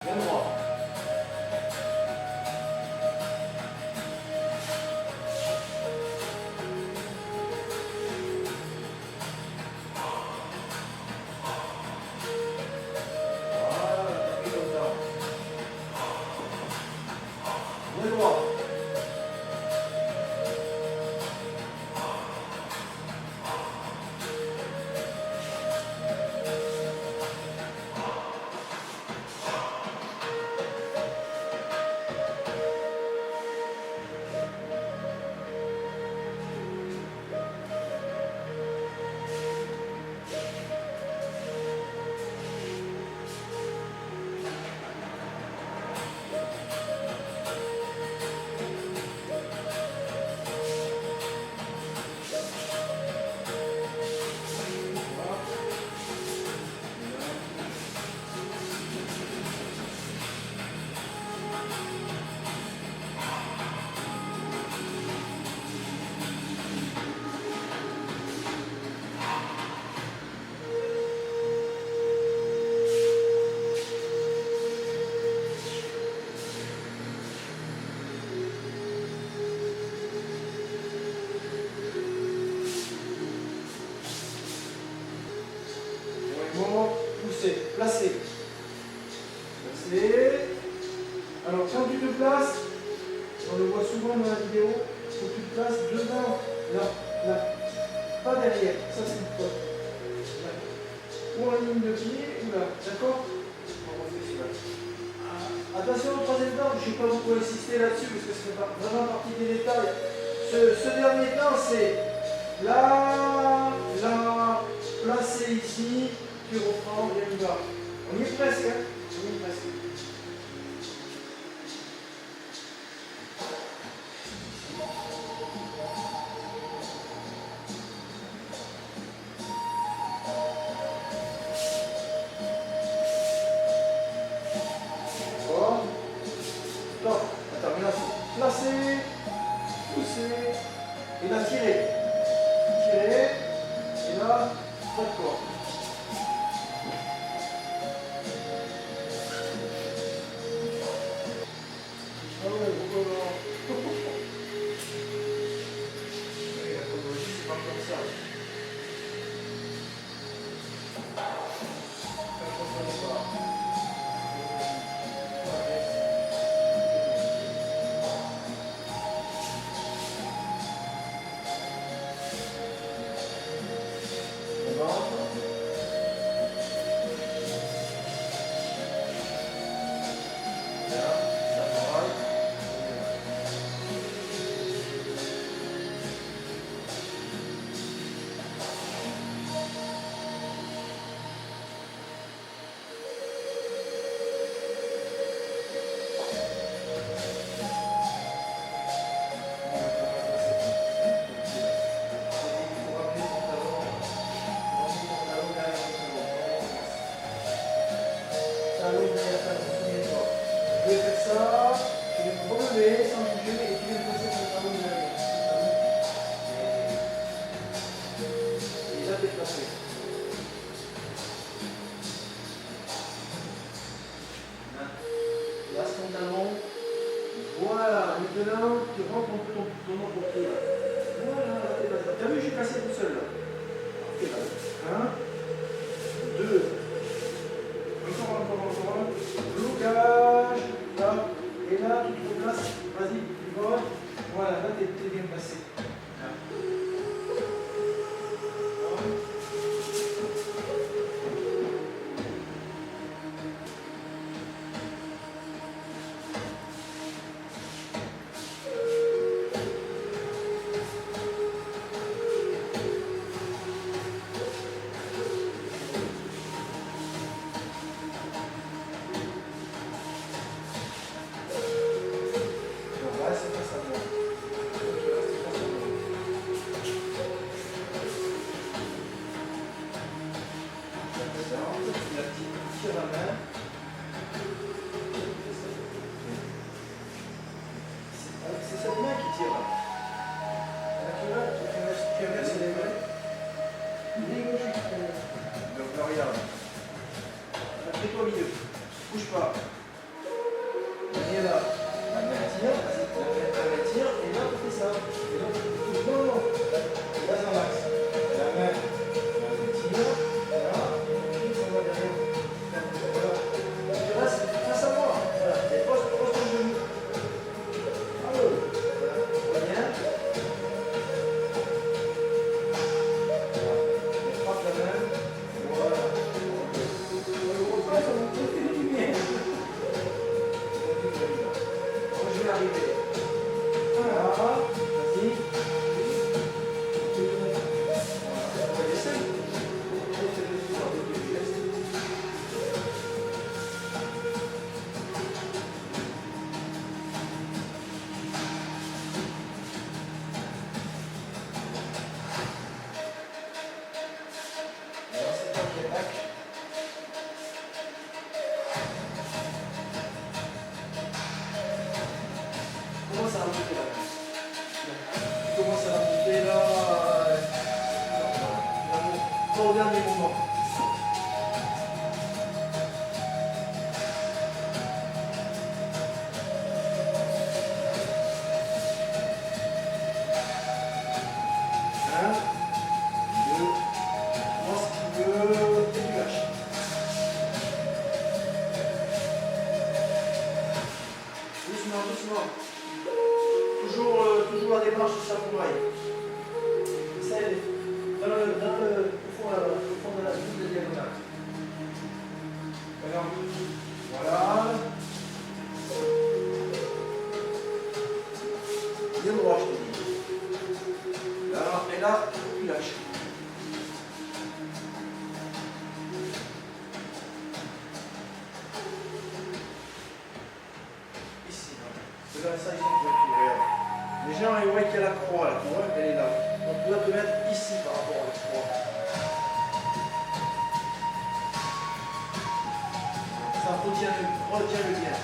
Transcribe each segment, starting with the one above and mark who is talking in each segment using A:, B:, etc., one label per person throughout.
A: Bien droit. Voilà, tapez comme ça. Bien droit. Poussez, placez. Placez. Alors quand tu te places, on le voit souvent dans la vidéo, il faut que tu te places devant, là, pas derrière, ça c'est une faute. Là. Ou en ligne de pied, ou là, d'accord? On refait celui-là. Attention au troisième temps, je ne vais pas beaucoup insister là-dessus parce que ça fait vraiment partie des détails. Ce dernier temps, c'est là, placé ici, tu reprends, bien bas. On y est presque, hein? On y est presque. Bon. Stop. Attends, mais là, c'est placer, pousser, et là, tirer. Tirer, et là, pas de corps. Ah ouais, pourquoi non? La chronologie, c'est pas comme ça. Ça fonctionne pas. On va. Là, ça travaille. Je vais faire ça, je vais me relever sans bouger et tu viens de passer sur le talon derrière. Et là, déplacer. Place ton talon. Voilà, maintenant tu rentres un peu ton autre pied là. Voilà, t'as vu, j'ai cassé tout seul là. Parfait là. 1, 2. Encore. Blocage. Là. Et là, tu te replaces. Vas-y, tu voles. Voilà, là, t'es bien placé. Là. Non, là, c'est pas ça. Non. Tu restes pas ça. doucement, doucement. Toujours la démarche de samouraï. Essaye au fond de la double diagonale. Voilà. Bien droit, je te dis. Là, et là, tu lâches. Ici, là. Ça, ici, tu regarde. Les gens, ils voient qu'il y a la croix, là, tu vois, elle est là. Donc, tu dois te mettre ici par rapport à la croix. Ça, retiens-le bien.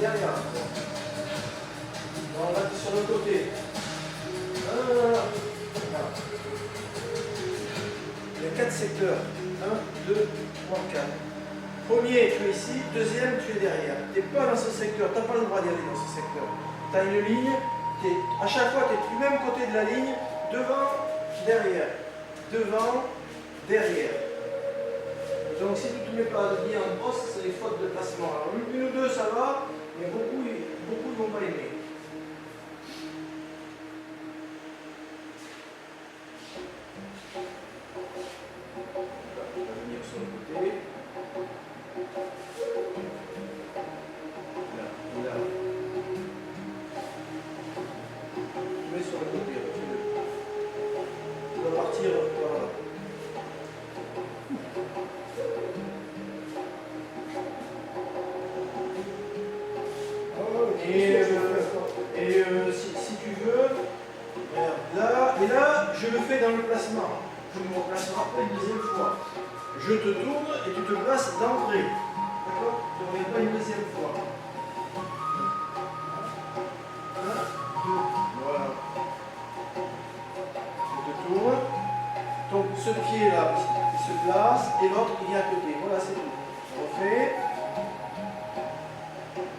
A: Derrière. On va sur le côté. Voilà. Il y a 4 secteurs. 1, 2, 3, 4. Premier, tu es ici. Deuxième, tu es derrière. Tu n'es pas dans ce secteur. Tu n'as pas le droit d'y aller dans ce secteur. Tu as une ligne. À chaque fois, tu es du même côté de la ligne. Devant, derrière. Devant, derrière. Donc si tu ne te mets pas bien en poste, c'est les fautes de placement. Alors une ou deux, ça va. Mais beaucoup ne vont pas aimer. On va venir sur le côté. Là. Tu mets sur le côté. Tu vas partir par là. Si tu veux, regarde, là, et là, je le fais dans le placement. Je me replacerai pas une deuxième fois. Je te tourne et tu te places d'entrée. D'accord? Tu ne reviens pas une deuxième fois. 1, 2, voilà. Je te tourne. Donc ce pied-là, il se place et l'autre, il est à côté. Voilà, c'est tout. On refait.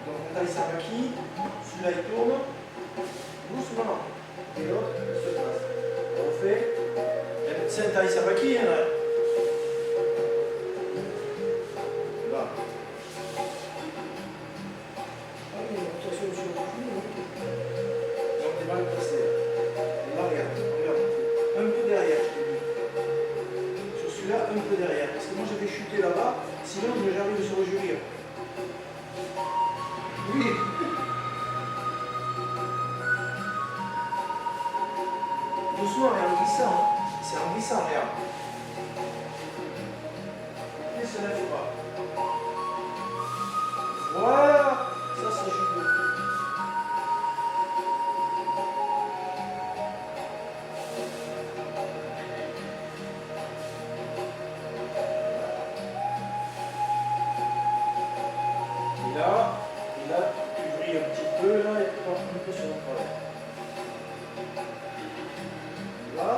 A: Donc on taille sa maquille. Celui-là, il tourne. Doucement. Et l'autre se place. On fait. C'est un taille sabaki, hein, là. Là. Ah oui, attention sur le genou. Donc t'es mal placé. Et là, regarde. Un peu derrière, je te dis. Sur celui-là, un peu derrière. Parce que moi, je vais chuter là-bas. Sinon, j'arrive sur le jury. Oui. Doucement, mais en glissant. C'est en glissant, regarde. Et se lève pas. Voilà. Ça, c'est judo. Et là, tu vrilles un petit peu, là, et tu penches un peu sur le travers. Là.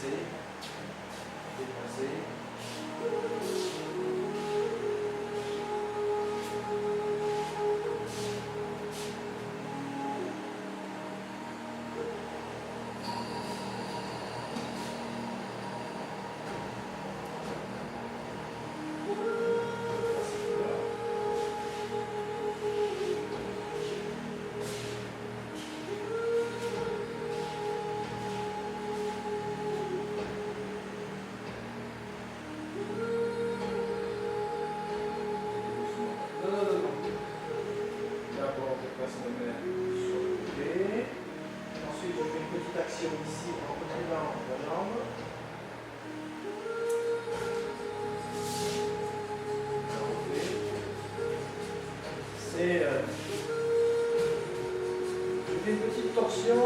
A: déplacer, déplacer. Ici, en reculant la jambe. C'est. Je fais une petite torsion,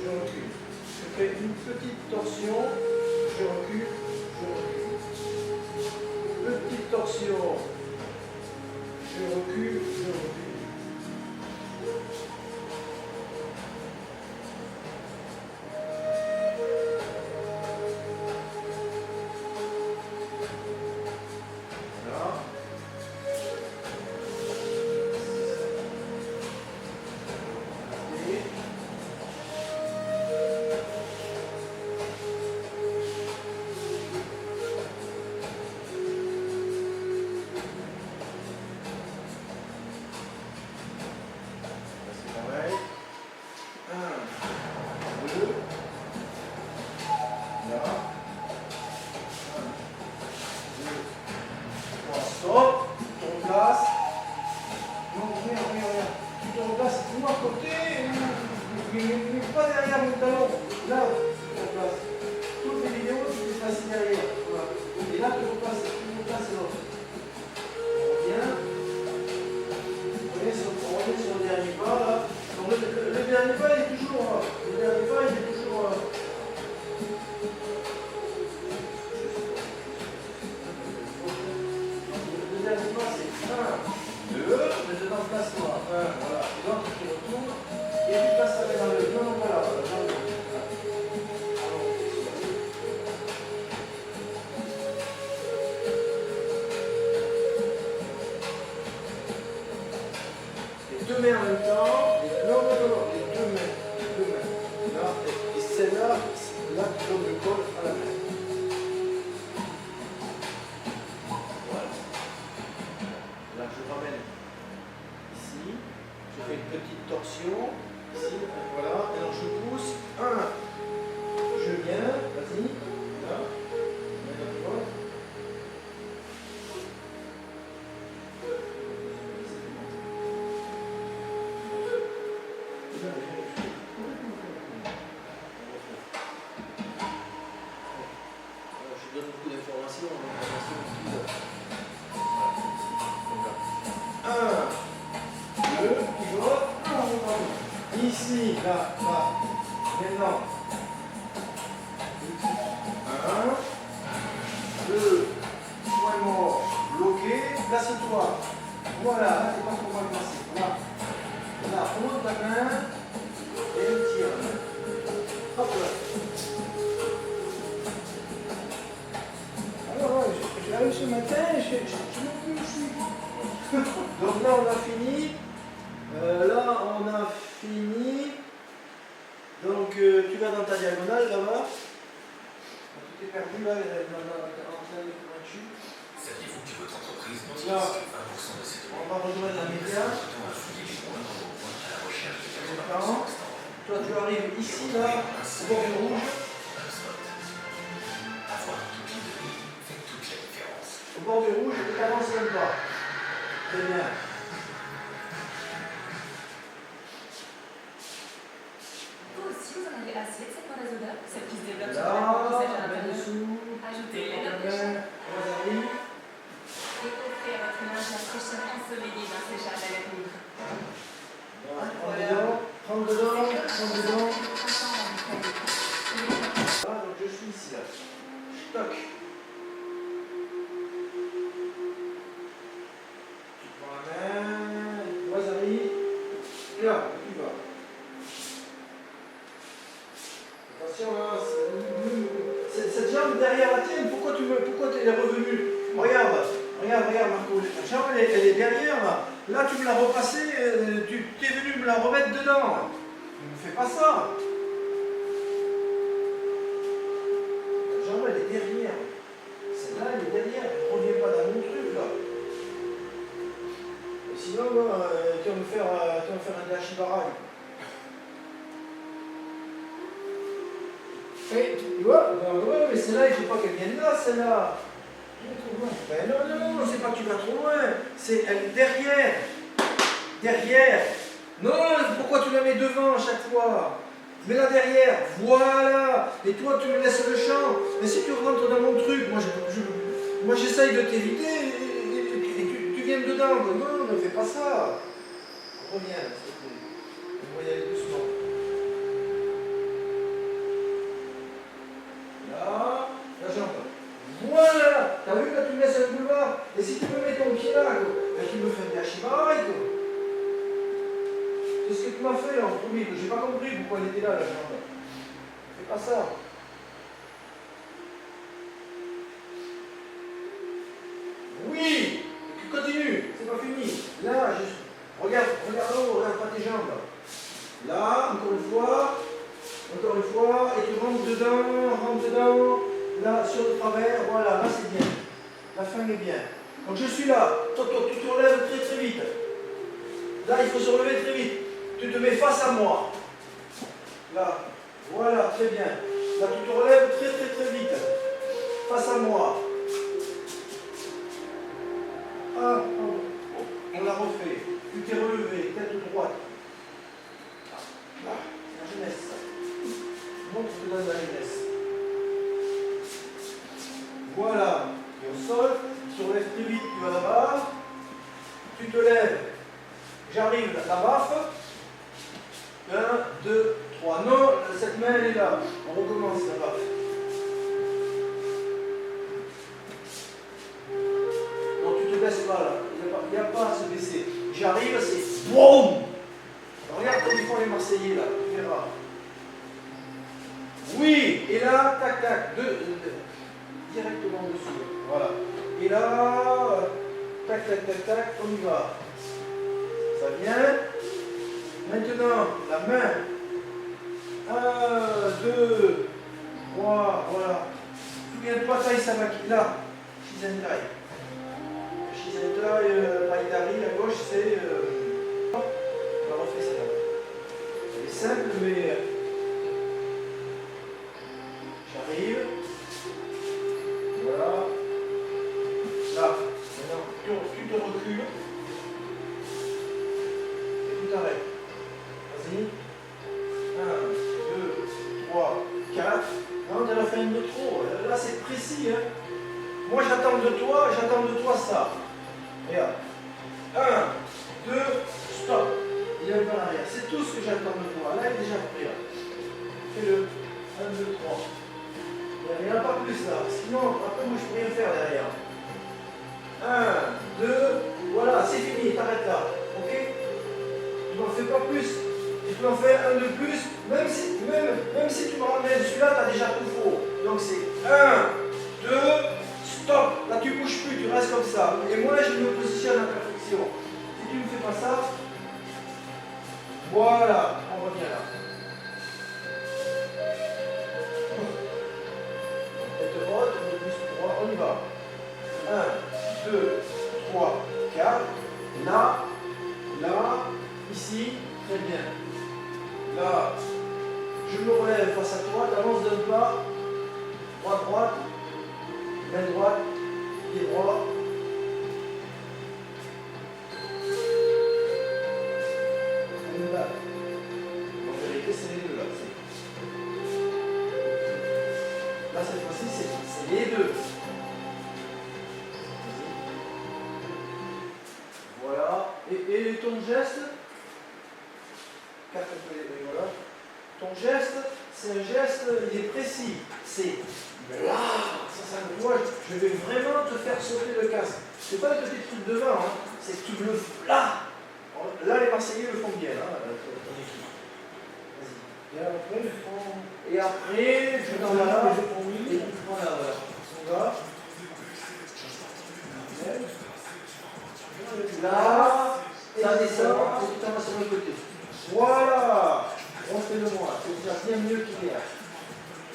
A: je recule. Je fais une petite torsion, je recule, je recule. Petite torsion, je recule, je recule. Deux mains en même temps, non, les deux mains, là, et celle-là, là, qui donne le col à la main. Voilà. Là, je ramène ici, je fais une petite torsion, ici, voilà, et alors je pousse, je viens, vas-y, là, voilà. Je donne beaucoup d'informations, pivot, ici, là, maintenant, 1, 2, point mort, bloqué, place-toi, voilà, là, c'est pas pour moi de passer, là, pose ta main, et elle tire, hop là. J'arrive ce matin, je ne sais plus où je suis. Donc là on a fini. Donc tu vas dans ta diagonale là-bas. Tout est perdu là, en train de pointu.
B: Saviez-vous que votre entreprise
A: Donc
B: utilise
A: là,
B: 20% de ses
A: on va rejoindre la média. Toi tu arrives ici là, au bord du rouge.
B: Avoir toute ligne de vie fait toute la différence.
A: Au bord du rouge, tu n'avances même pas. Très bien.
C: Vous aussi, vous en avez assez de cette mauvaise odeur, celle qui se développe sur
A: Là,
C: le passage à
A: mets
C: l'intérieur.
A: dessous.
C: Ajoutez les
A: La
C: notes
A: main, Rosalie.
C: et offrez à votre linge la fraîcheur ensoleillée d'un séchage à l'air libre.
A: Prends dedans. Voilà, donc je suis ici là. Toc. Tu prends la main, Rosalie. Et là, tu vas. Attention là, c'est il est revenu. Regarde, Marco, la jambe, elle est derrière, là. Là, tu me l'as repassé, tu es venu me la remettre dedans. Ne me fais pas ça. La jambe, elle est derrière. Celle-là, elle est derrière. Ne reviens pas dans mon truc, là. Et sinon, tu vas me faire un dashibara. Et tu vois, ouais, mais celle-là, il ne faut pas qu'elle vienne là, celle-là. Ben non, c'est pas que tu vas trop loin. C'est elle est derrière. Derrière. Non, pourquoi tu la mets devant à chaque fois? Mets-la derrière. Voilà. Et toi, tu me laisses le champ. Mais si tu rentres dans mon truc, moi j'essaye de t'éviter et tu viens dedans. Non, ne fais pas ça. Reviens, s'il te plaît. On va y aller doucement. Là, la jambe. Voilà. T'as vu, là, tu me laisses un boulevard. Et si tu me mets ton pied là, ben, tu me fais un hachibara, quoi. C'est ce que tu m'as fait en premier. J'ai pas compris pourquoi elle était là, la jambe. Fais pas ça. Oui. Continue. C'est pas fini. Là, regarde là-haut, regarde pas tes jambes. Là, encore une fois, et tu rentres dedans, là, sur le travers, voilà, là c'est bien. La fin est bien. Donc je suis là, toi, tu te relèves très très vite. Là, il faut se relever très vite. Tu te mets face à moi. Là, voilà, très bien. Là, tu te relèves très très très vite. Face à moi. Ah, on l'a refait. Tu t'es relevé, tête droite. Là, c'est la jeunesse, ça. Montre-te dans la jeunesse. Voilà. Et au sol, tu te relèves très vite, tu vas là-bas. Tu te lèves. J'arrive, la baffe. 1, 2, 3. Non, cette main, elle est là. On recommence la baffe. Non, tu te baisses pas là. Il n'y a pas à se baisser. J'arrive, c'est BOUM. Regarde comme ils font les Marseillais là, tu verras. Oui, et là, tac, tac, directement dessus. Voilà. Et là, tac, tac, tac, tac, on y va. Ça vient. Maintenant, la main. 1, 2, 3, voilà. Souviens-toi, taille Samaki. Là, Shizentai. Shizentai, Paidari, à gauche, c'est. On va refaire ça. Elle est simple, mais. J'arrive. Voilà. Là. Maintenant, tu te recules. Et tu t'arrêtes. Vas-y. 1, 2, 3, 4. Non, tu en as fait une de trop. Là, c'est précis. Hein. Moi, j'attends de toi ça. Regarde. 1, 2, stop. Il y a un pas en arrière. C'est tout ce que j'attends de toi. Là, il est déjà prêt. Fais-le. 1, 2, 3. Il n'y en a pas plus là. Sinon, après, moi, je ne peux rien faire derrière. 1, 2, voilà, c'est fini. T'arrêtes là. Ok? Tu n'en fais pas plus. Et tu en fais un de plus. Même si tu me ramènes celui-là, tu as déjà tout faux. Donc, c'est 1, 2, stop. Là, tu ne bouges plus. Tu restes comme ça. Et moi, je me positionne à perfection. Si tu ne fais pas ça, voilà, on revient là. Tête haute, on est plus droit, on y va. 1, 2, 3, 4. Là, ici, très bien. Là, je me relève face à toi, tu avances d'un pas, droite, main droite, pied droit. En vérité, c'est les deux là. Là, cette fois-ci, c'est les deux. Voilà. Et ton geste, voilà. Ton geste, c'est un geste, il est précis. C'est là, ça me voit. Je vais vraiment te faire sauter le casque. C'est pas le petit truc devant, hein. C'est que tu le là. Là, les Marseillais le font bien. Hein, et après, je t'en là, et tu prends là, voilà. On va. Là, ça descend, et tu t'en vas sur le côté. Voilà. Refais-le-moi. C'est déjà bien mieux qu'hier.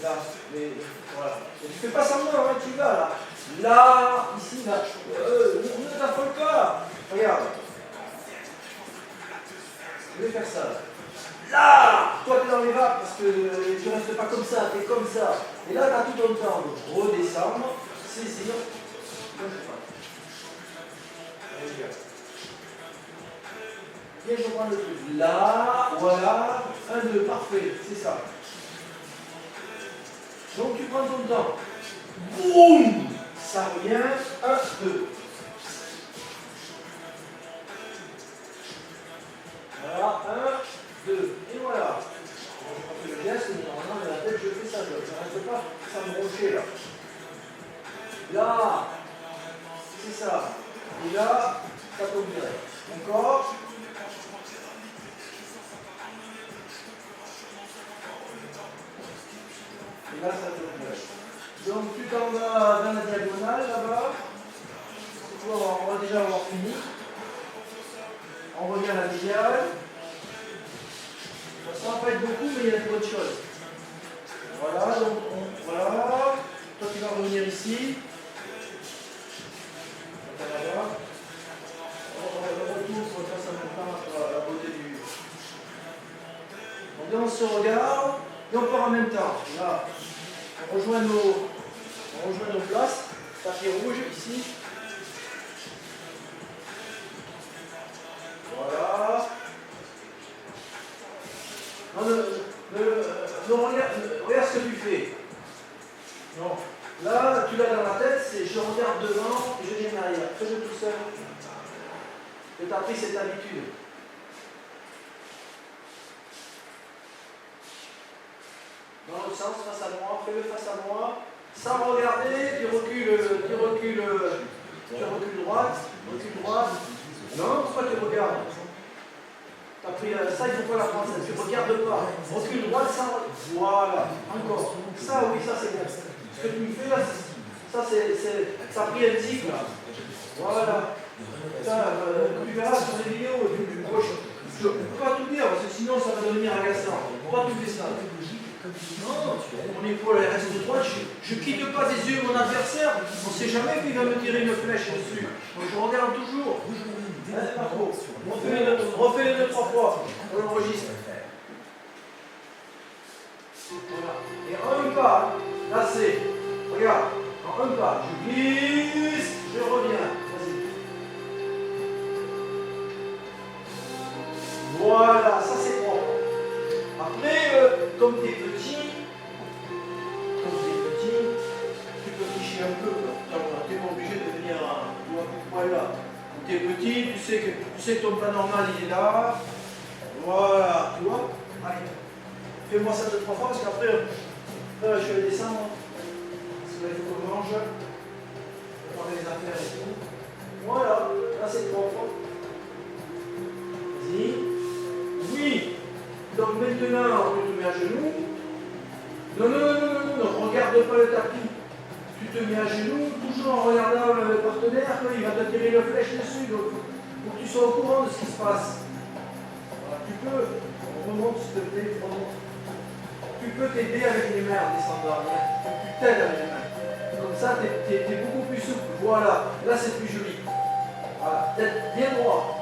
A: Là, mais voilà. Et tu fais pas semblant, hein, tu vas là. Là, ici, là. Ne t'affole pas. Regarde. Je vais faire ça là. Là, toi tu es dans les vagues parce que tu restes pas comme ça, tu es comme ça. Et là, tu as tout ton temps. Donc, redescendre, saisir. Viens, je prends le truc. Là, voilà. 1, 2, parfait, c'est ça. Donc tu prends ton temps. Boum! Ça revient. 1, 2. Voilà, 1, 2. Et voilà. Je fais le geste, mais normalement, dans la tête, je fais ça. Je n'arrête pas ça me rocher là. Là, c'est ça. Et là, ça tombe direct. Encore. Et là, ça tombe direct. Donc, tu t'en vas dans la diagonale là-bas. On va déjà avoir fini. On revient à la médiane. Ça va pas être beaucoup, mais il y a de bonnes choses. Voilà, donc voilà. Toi, tu vas revenir ici. On retourne face à mon temps à la beauté du. Donc là, on se regarde et on part en même temps. Là, on rejoint nos places. Tapis rouge ici. Voilà. Non, regarde ce que tu fais. Non. Là, tu l'as dans la tête, c'est je regarde devant et je viens derrière. Fais-le tout seul. Tu as pris cette habitude. Dans l'autre sens, face à moi, fais-le face à moi. Sans regarder, tu recules droite, recule droite. Non, pourquoi tu regardes? Tu as pris ça, il ne faut pas la prendre, tu ne regardes pas. Recule droite, sans. Voilà, encore. Ça, oui, ça c'est bien. Ce que tu me fais là, ça a pris un tic là. Voilà. Ça, tu verras sur les vidéos du proche. Je ne peux pas tout dire, parce que sinon ça va devenir agaçant. Pourquoi tu fais ça? Non, mon épaule elle reste droite, je ne quitte pas des yeux mon adversaire, on ne sait jamais qu'il va me tirer une flèche dessus. Donc je regarde toujours. C'est pas trop. Refais-les 2-3 fois, on l'enregistre. Voilà. Et en un pas, là c'est, regarde, en un pas, je glisse, je reviens. Vas-y. Voilà, ça c'est propre. Après, comme tu es petit, tu peux tricher un peu. Tu n'es pas obligé de venir un coup de poil là. Quand tu es petit, tu sais que ton pas normal il est là. Voilà, tu vois? Allez, fais-moi ça 2-3 fois parce qu'après, je vais descendre. Parce que là, il faut qu'on mange. On va les affaires et tout. Voilà, là c'est propre. Vas-y. Oui. Donc maintenant, tu te mets à genoux. Non, regarde pas le tapis. Tu te mets à genoux, toujours en regardant le partenaire, il va te tirer le flèche dessus. Donc, pour que tu sois au courant de ce qui se passe. Voilà, tu peux, on remonte s'il te plaît, remonte. Tu peux t'aider avec les mains en descendant. Tu t'aides avec les mains. Comme ça, tu es beaucoup plus souple. Voilà, là c'est plus joli. Voilà, tête bien droit.